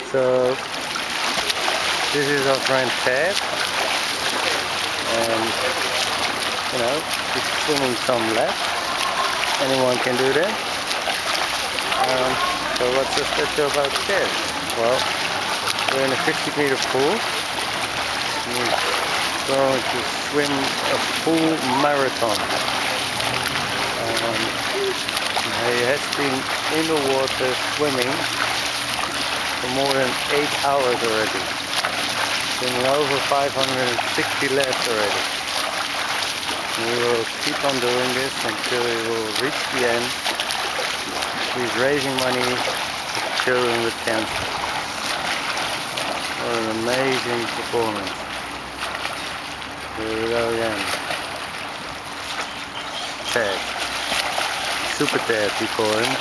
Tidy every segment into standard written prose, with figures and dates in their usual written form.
So this is our friend Ted, and he's swimming some laps. Anyone can do that. So what's so special about Ted? Well, we're in a 50-meter pool. He's going to swim a full marathon. He has been in the water swimming for more than 8 hours already. Swimming over 560 laps already. And we will keep on doing this until we will reach the end. He's raising money for children with cancer. What an amazing performance. Here we go again. Ted. Super Ted, we call him.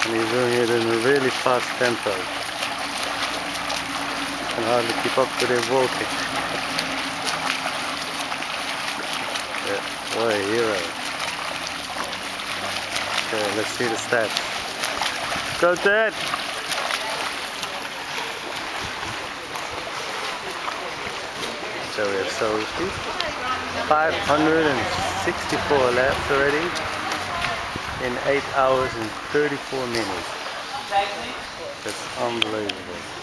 And he's doing it in a really fast tempo. Can hardly keep up with him walking. Yeah, what a hero. Okay, let's see the stats. Go Ted! So we have Sophie. 564 laps already in 8 hours and 34 minutes. That's unbelievable.